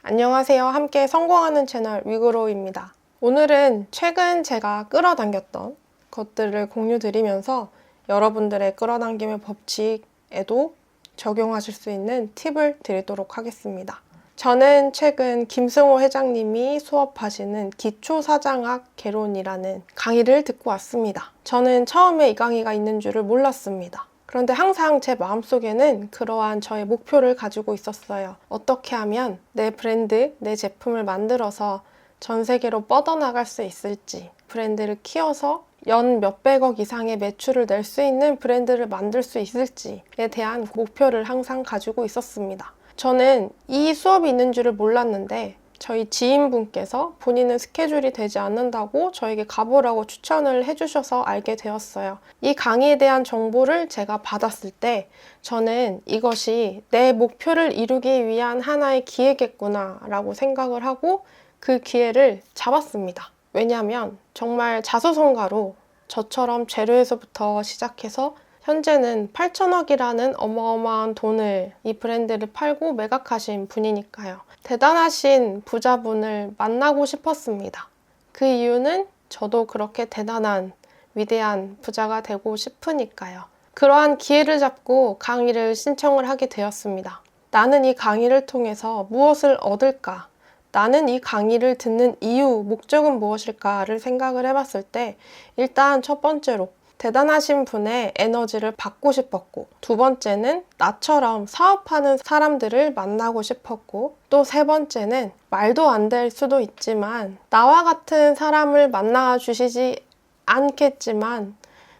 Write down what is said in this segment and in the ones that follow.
안녕하세요. 함께 성공하는 채널 위그로우입니다. 오늘은 최근 제가 끌어당겼던 것들을 공유드리면서 여러분들의 끌어당김의 법칙에도 적용하실 수 있는 팁을 드리도록 하겠습니다. 저는 최근 김승호 회장님이 수업하시는 기초사장학 개론이라는 강의를 듣고 왔습니다. 저는 처음에 이 강의가 있는 줄을 몰랐습니다. 그런데 항상 제 마음속에는 그러한 저의 목표를 가지고 있었어요. 어떻게 하면 내 브랜드, 내 제품을 만들어서 전 세계로 뻗어나갈 수 있을지, 브랜드를 키워서 연 몇백억 이상의 매출을 낼 수 있는 브랜드를 만들 수 있을지에 대한 목표를 항상 가지고 있었습니다. 저는 이 수업이 있는 줄을 몰랐는데 저희 지인분께서 본인은 스케줄이 되지 않는다고 저에게 가보라고 추천을 해주셔서 알게 되었어요. 이 강의에 대한 정보를 제가 받았을 때 저는 이것이 내 목표를 이루기 위한 하나의 기회겠구나 라고 생각을 하고 그 기회를 잡았습니다. 왜냐하면 정말 자수성가로 저처럼 재료에서부터 시작해서 현재는 8천억이라는 어마어마한 돈을 이 브랜드를 팔고 매각하신 분이니까요. 대단하신 부자분을 만나고 싶었습니다. 그 이유는 저도 그렇게 대단한 위대한 부자가 되고 싶으니까요. 그러한 기회를 잡고 강의를 신청을 하게 되었습니다. 나는 이 강의를 통해서 무엇을 얻을까? 나는 이 강의를 듣는 이유, 목적은 무엇일까를 생각을 해봤을 때 일단 첫 번째로 대단하신 분의 에너지를 받고 싶었고, 두 번째는 나처럼 사업하는 사람들을 만나고 싶었고, 또 세 번째는 말도 안 될 수도 있지만 나와 같은 사람을 만나 주시지 않겠지만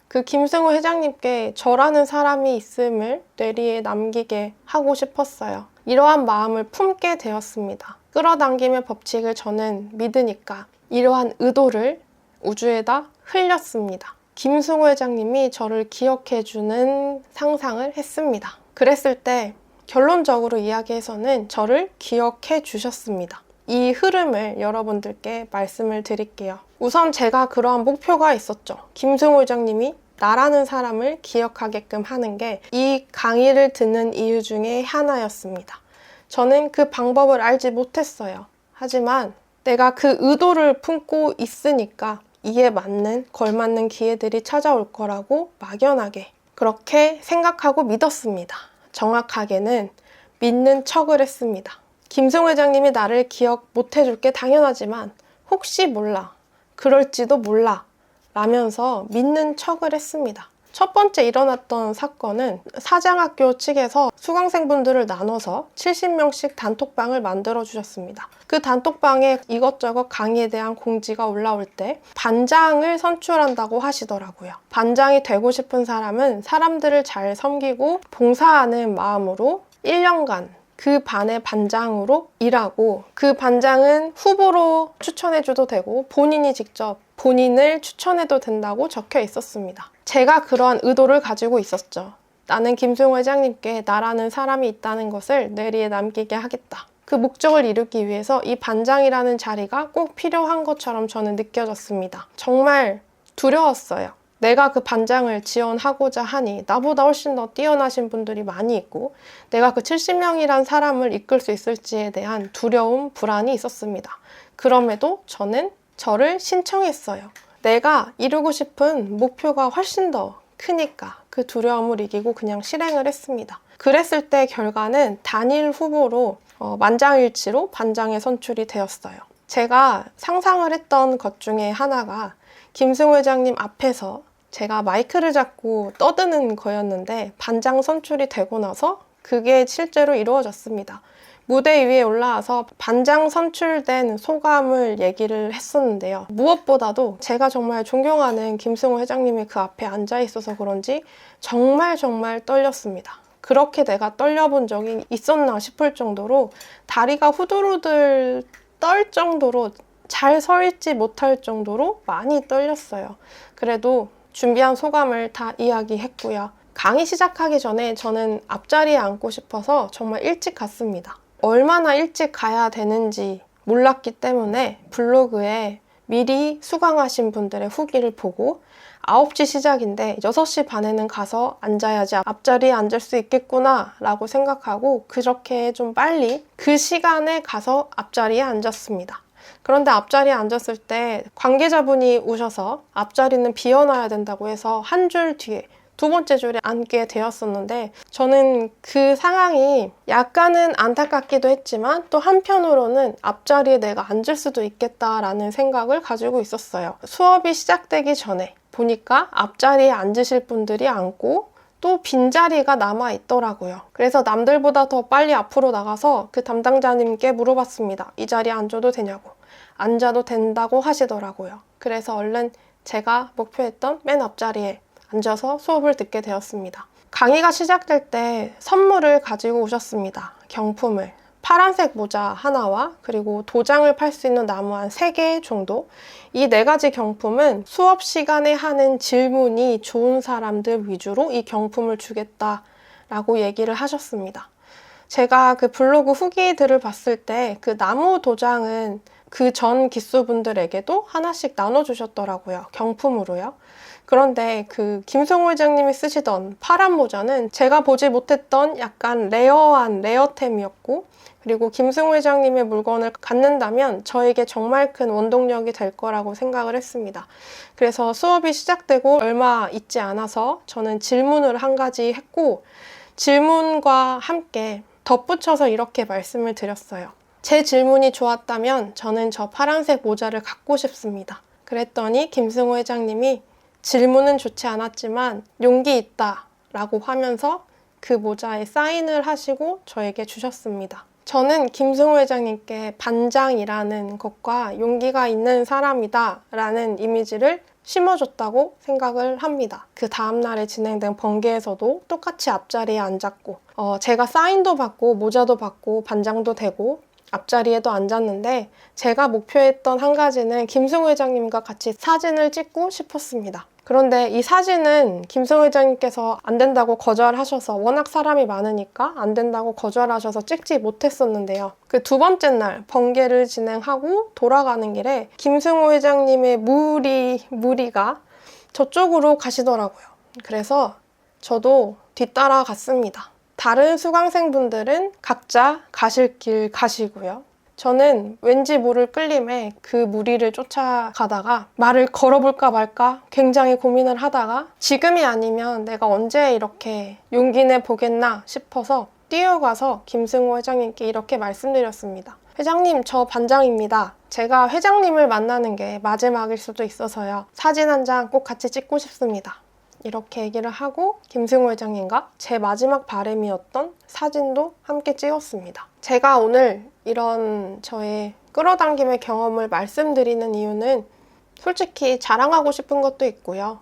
그 김승호 회장님께 저라는 사람이 있음을 뇌리에 남기게 하고 싶었어요. 이러한 마음을 품게 되었습니다. 끌어당김의 법칙을 저는 믿으니까 이러한 의도를 우주에다 흘렸습니다. 김승호 회장님이 저를 기억해주는 상상을 했습니다. 그랬을 때 결론적으로 이야기해서는 저를 기억해 주셨습니다. 이 흐름을 여러분들께 말씀을 드릴게요. 우선 제가 그러한 목표가 있었죠. 김승호 회장님이 나라는 사람을 기억하게끔 하는 게 이 강의를 듣는 이유 중에 하나였습니다. 저는 그 방법을 알지 못했어요. 하지만 내가 그 의도를 품고 있으니까 이에 맞는, 걸맞는 기회들이 찾아올 거라고 막연하게 그렇게 생각하고 믿었습니다. 정확하게는 믿는 척을 했습니다. 김승호 회장님이 나를 기억 못 해줄 게 당연하지만 혹시 몰라, 그럴지도 몰라 라면서 믿는 척을 했습니다. 첫 번째 일어났던 사건은 사장학교 측에서 수강생분들을 나눠서 70명씩 단톡방을 만들어 주셨습니다. 그 단톡방에 이것저것 강의에 대한 공지가 올라올 때 반장을 선출한다고 하시더라고요. 반장이 되고 싶은 사람은 사람들을 잘 섬기고 봉사하는 마음으로 1년간 그 반의 반장으로 일하고, 그 반장은 후보로 추천해줘도 되고 본인이 직접 본인을 추천해도 된다고 적혀 있었습니다. 제가 그러한 의도를 가지고 있었죠. 나는 김승호 회장님께 나라는 사람이 있다는 것을 뇌리에 남기게 하겠다. 그 목적을 이루기 위해서 이 반장이라는 자리가 꼭 필요한 것처럼 저는 느껴졌습니다. 정말 두려웠어요. 내가 그 반장을 지원하고자 하니 나보다 훨씬 더 뛰어나신 분들이 많이 있고 내가 그 70명이란 사람을 이끌 수 있을지에 대한 두려움, 불안이 있었습니다. 그럼에도 저는 저를 신청했어요. 내가 이루고 싶은 목표가 훨씬 더 크니까 그 두려움을 이기고 그냥 실행을 했습니다. 그랬을 때 결과는 단일 후보로 만장일치로 반장에 선출이 되었어요. 제가 상상을 했던 것 중에 하나가 김승호 회장님 앞에서 제가 마이크를 잡고 떠드는 거였는데 반장 선출이 되고 나서 그게 실제로 이루어졌습니다. 무대 위에 올라와서 반장 선출된 소감을 얘기를 했었는데요. 무엇보다도 제가 정말 존경하는 김승호 회장님이 그 앞에 앉아 있어서 그런지 정말 떨렸습니다. 그렇게 내가 떨려본 적이 있었나 싶을 정도로 다리가 후들후들 떨 정도로 잘 서 있지 못할 정도로 많이 떨렸어요. 그래도 준비한 소감을 다 이야기했고요. 강의 시작하기 전에 저는 앞자리에 앉고 싶어서 정말 일찍 갔습니다. 얼마나 일찍 가야 되는지 몰랐기 때문에 블로그에 미리 수강하신 분들의 후기를 보고 9시 시작인데 6시 반에는 가서 앉아야지 앞자리에 앉을 수 있겠구나 라고 생각하고 그렇게 좀 빨리 그 시간에 가서 앞자리에 앉았습니다. 그런데 앞자리에 앉았을 때 관계자분이 오셔서 앞자리는 비워놔야 된다고 해서 한 줄 뒤에 두 번째 줄에 앉게 되었었는데 저는 그 상황이 약간은 안타깝기도 했지만 또 한편으로는 앞자리에 내가 앉을 수도 있겠다라는 생각을 가지고 있었어요. 수업이 시작되기 전에 보니까 앞자리에 앉으실 분들이 앉고 또 빈자리가 남아 있더라고요. 그래서 남들보다 더 빨리 앞으로 나가서 그 담당자님께 물어봤습니다. 이 자리에 앉아도 되냐고. 앉아도 된다고 하시더라고요. 그래서 얼른 제가 목표했던 맨 앞자리에 앉아서 수업을 듣게 되었습니다. 강의가 시작될 때 선물을 가지고 오셨습니다. 경품을. 파란색 모자 하나와 그리고 도장을 팔 수 있는 나무 한 3개 정도. 이 4가지 경품은 수업 시간에 하는 질문이 좋은 사람들 위주로 이 경품을 주겠다라고 얘기를 하셨습니다. 제가 그 블로그 후기들을 봤을 때 그 나무 도장은 그 전 기수분들에게도 하나씩 나눠주셨더라고요. 경품으로요. 그런데 그 김승호 회장님이 쓰시던 파란 모자는 제가 보지 못했던 약간 레어한 레어템이었고 그리고 김승호 회장님의 물건을 갖는다면 저에게 정말 큰 원동력이 될 거라고 생각을 했습니다. 그래서 수업이 시작되고 얼마 있지 않아서 저는 질문을 한 가지 했고 질문과 함께 덧붙여서 이렇게 말씀을 드렸어요. 제 질문이 좋았다면 저는 저 파란색 모자를 갖고 싶습니다. 그랬더니 김승호 회장님이 질문은 좋지 않았지만 용기 있다 라고 하면서 그 모자에 사인을 하시고 저에게 주셨습니다. 저는 김승호 회장님께 반장이라는 것과 용기가 있는 사람이다 라는 이미지를 심어줬다고 생각을 합니다. 그 다음날에 진행된 번개에서도 똑같이 앞자리에 앉았고 제가 사인도 받고 모자도 받고 반장도 되고 앞자리에도 앉았는데 제가 목표했던 한 가지는 김승호 회장님과 같이 사진을 찍고 싶었습니다. 그런데 이 사진은 김승호 회장님께서 안 된다고 거절하셔서 워낙 사람이 많으니까 안 된다고 거절하셔서 찍지 못했었는데요. 그 두 번째 날 번개를 진행하고 돌아가는 길에 김승호 회장님의 무리가 저쪽으로 가시더라고요. 그래서 저도 뒤따라 갔습니다. 다른 수강생분들은 각자 가실 길 가시고요. 저는 왠지 모를 끌림에 그 무리를 쫓아가다가 말을 걸어볼까 말까 굉장히 고민을 하다가 지금이 아니면 내가 언제 이렇게 용기 내 보겠나 싶어서 뛰어가서 김승호 회장님께 이렇게 말씀드렸습니다. 회장님, 저 반장입니다. 제가 회장님을 만나는 게 마지막일 수도 있어서요. 사진 한 장 꼭 같이 찍고 싶습니다. 이렇게 얘기를 하고 김승호 회장님과 제 마지막 바람이었던 사진도 함께 찍었습니다. 제가 오늘 이런 저의 끌어당김의 경험을 말씀드리는 이유는 솔직히 자랑하고 싶은 것도 있고요.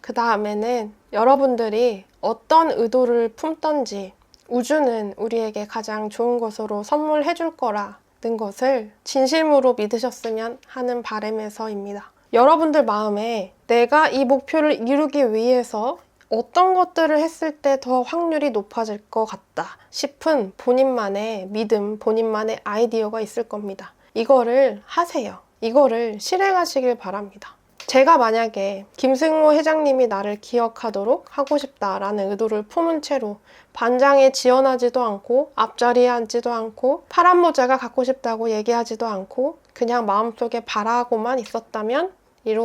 그 다음에는 여러분들이 어떤 의도를 품던지 우주는 우리에게 가장 좋은 것으로 선물해 줄 거라는 것을 진심으로 믿으셨으면 하는 바람에서입니다. 여러분들 마음에 내가 이 목표를 이루기 위해서 어떤 것들을 했을 때 더 확률이 높아질 것 같다 싶은 본인만의 믿음, 본인만의 아이디어가 있을 겁니다. 이거를 하세요. 이거를 실행하시길 바랍니다. 제가 만약에 김승호 회장님이 나를 기억하도록 하고 싶다라는 의도를 품은 채로 반장에 지원하지도 않고 앞자리에 앉지도 않고 파란 모자가 갖고 싶다고 얘기하지도 않고 그냥 마음속에 바라고만 있었다면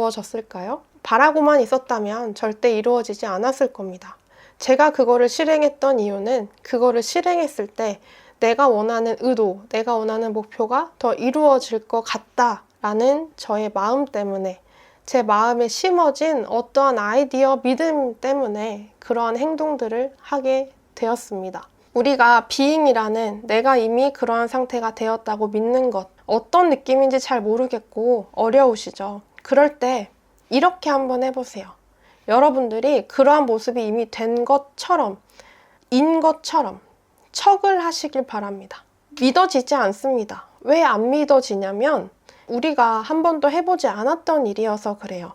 이루어졌을까요? 바라고만 있었다면 절대 이루어지지 않았을 겁니다. 제가 그거를 실행했던 이유는 그거를 실행했을 때 내가 원하는 의도, 내가 원하는 목표가 더 이루어질 것 같다라는 저의 마음 때문에 제 마음에 심어진 어떠한 아이디어, 믿음 때문에 그러한 행동들을 하게 되었습니다. 우리가 비잉이라는 내가 이미 그러한 상태가 되었다고 믿는 것, 어떤 느낌인지 잘 모르겠고 어려우시죠? 그럴 때 이렇게 한번 해보세요. 여러분들이 그러한 모습이 이미 된 것처럼, 인 것처럼 척을 하시길 바랍니다. 믿어지지 않습니다. 왜 안 믿어지냐면 우리가 한 번도 해보지 않았던 일이어서 그래요.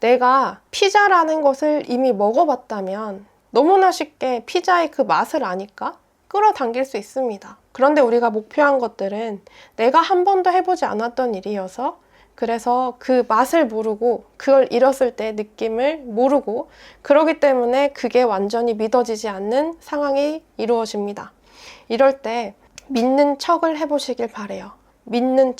내가 피자라는 것을 이미 먹어봤다면 너무나 쉽게 피자의 그 맛을 아니까 끌어당길 수 있습니다. 그런데 우리가 목표한 것들은 내가 한 번도 해보지 않았던 일이어서 그래서 그 맛을 모르고 그걸 잃었을 때 느낌을 모르고 그러기 때문에 그게 완전히 믿어지지 않는 상황이 이루어집니다. 이럴 때 믿는 척을 해보시길 바래요. 믿는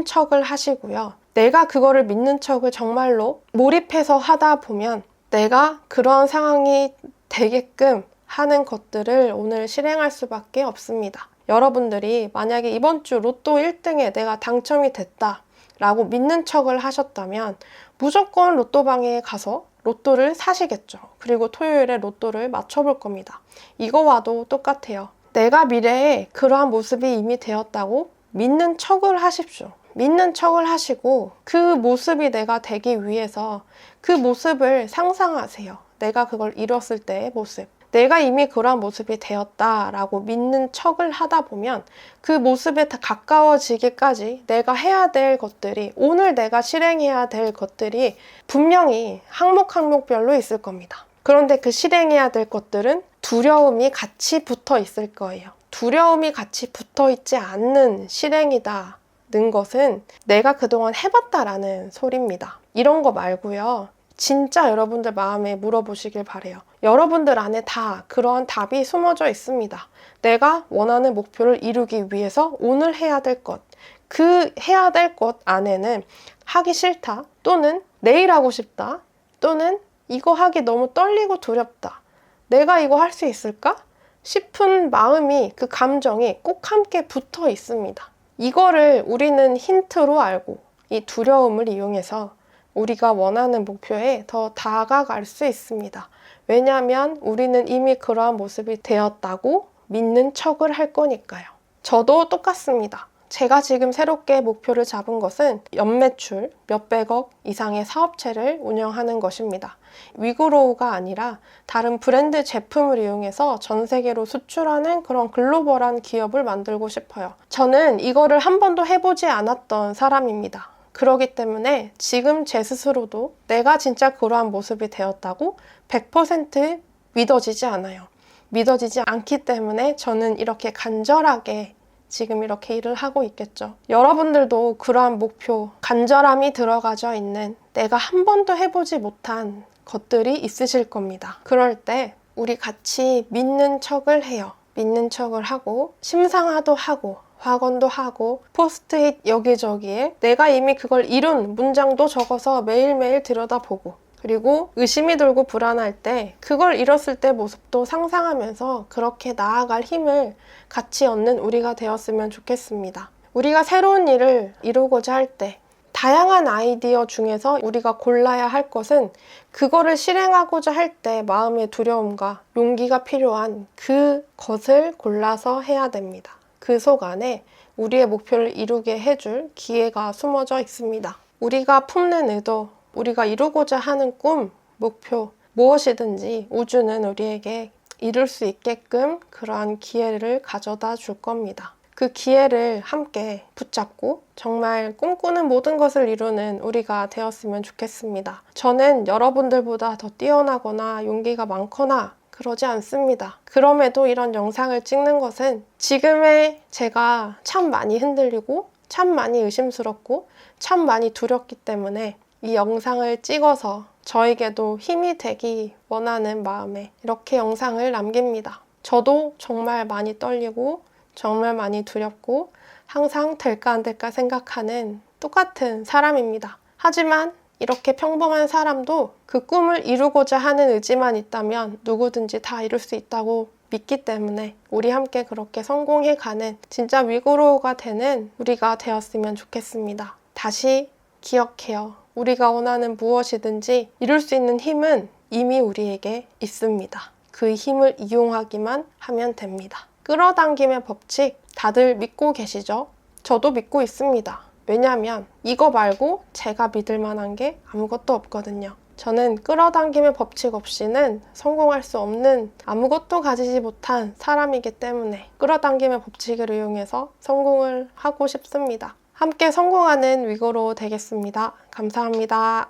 척을 하시고요. 내가 그거를 믿는 척을 정말로 몰입해서 하다 보면 내가 그런 상황이 되게끔 하는 것들을 오늘 실행할 수밖에 없습니다. 여러분들이 만약에 이번 주 로또 1등에 내가 당첨이 됐다 라고 믿는 척을 하셨다면 무조건 로또방에 가서 로또를 사시겠죠. 그리고 토요일에 로또를 맞춰볼 겁니다. 이거와도 똑같아요. 내가 미래에 그러한 모습이 이미 되었다고 믿는 척을 하십시오. 믿는 척을 하시고 그 모습이 내가 되기 위해서 그 모습을 상상하세요. 내가 그걸 이뤘을 때의 모습. 내가 이미 그러한 모습이 되었다라고 믿는 척을 하다 보면 그 모습에 다 가까워지기까지 내가 해야 될 것들이, 오늘 내가 실행해야 될 것들이 분명히 항목별로 있을 겁니다. 그런데 그 실행해야 될 것들은 두려움이 같이 붙어 있을 거예요. 두려움이 같이 붙어 있지 않는 실행이다는 것은 내가 그동안 해봤다라는 소리입니다. 이런 거 말고요. 진짜 여러분들 마음에 물어보시길 바래요. 여러분들 안에 다 그러한 답이 숨어져 있습니다. 내가 원하는 목표를 이루기 위해서 오늘 해야 될 것, 그 해야 될 것 안에는 하기 싫다, 또는 내일 하고 싶다, 또는 이거 하기 너무 떨리고 두렵다, 내가 이거 할 수 있을까? 싶은 마음이, 그 감정이 꼭 함께 붙어 있습니다. 이거를 우리는 힌트로 알고 이 두려움을 이용해서 우리가 원하는 목표에 더 다가갈 수 있습니다. 왜냐하면 우리는 이미 그러한 모습이 되었다고 믿는 척을 할 거니까요. 저도 똑같습니다. 제가 지금 새롭게 목표를 잡은 것은 연매출 몇백억 이상의 사업체를 운영하는 것입니다. 위그로우가 아니라 다른 브랜드 제품을 이용해서 전 세계로 수출하는 그런 글로벌한 기업을 만들고 싶어요. 저는 이거를 한 번도 해보지 않았던 사람입니다. 그렇기 때문에 지금 제 스스로도 내가 진짜 그러한 모습이 되었다고 100% 믿어지지 않아요. 믿어지지 않기 때문에 저는 이렇게 간절하게 지금 이렇게 일을 하고 있겠죠. 여러분들도 그러한 목표, 간절함이 들어가져 있는 내가 한 번도 해보지 못한 것들이 있으실 겁니다. 그럴 때 우리 같이 믿는 척을 해요. 믿는 척을 하고 심상화도 하고 확언도 하고 포스트잇 여기저기에 내가 이미 그걸 이룬 문장도 적어서 매일매일 들여다보고, 그리고 의심이 들고 불안할 때 그걸 잃었을 때 모습도 상상하면서 그렇게 나아갈 힘을 같이 얻는 우리가 되었으면 좋겠습니다. 우리가 새로운 일을 이루고자 할 때 다양한 아이디어 중에서 우리가 골라야 할 것은 그거를 실행하고자 할 때 마음의 두려움과 용기가 필요한 그것을 골라서 해야 됩니다. 그 속 안에 우리의 목표를 이루게 해줄 기회가 숨어져 있습니다. 우리가 품는 의도, 우리가 이루고자 하는 꿈, 목표, 무엇이든지 우주는 우리에게 이룰 수 있게끔 그러한 기회를 가져다 줄 겁니다. 그 기회를 함께 붙잡고 정말 꿈꾸는 모든 것을 이루는 우리가 되었으면 좋겠습니다. 저는 여러분들보다 더 뛰어나거나 용기가 많거나 그러지 않습니다. 그럼에도 이런 영상을 찍는 것은 지금의 제가 참 많이 흔들리고 참 많이 의심스럽고 참 많이 두렵기 때문에 이 영상을 찍어서 저에게도 힘이 되기 원하는 마음에 이렇게 영상을 남깁니다. 저도 정말 많이 떨리고 정말 많이 두렵고 항상 될까 안 될까 생각하는 똑같은 사람입니다. 하지만 이렇게 평범한 사람도 그 꿈을 이루고자 하는 의지만 있다면 누구든지 다 이룰 수 있다고 믿기 때문에 우리 함께 그렇게 성공해가는 진짜 위그로우가 되는 우리가 되었으면 좋겠습니다. 다시 기억해요. 우리가 원하는 무엇이든지 이룰 수 있는 힘은 이미 우리에게 있습니다. 그 힘을 이용하기만 하면 됩니다. 끌어당김의 법칙 다들 믿고 계시죠? 저도 믿고 있습니다. 왜냐하면 이거 말고 제가 믿을 만한 게 아무것도 없거든요. 저는 끌어당김의 법칙 없이는 성공할 수 없는, 아무것도 가지지 못한 사람이기 때문에 끌어당김의 법칙을 이용해서 성공을 하고 싶습니다. 함께 성공하는 위그로우 되겠습니다. 감사합니다.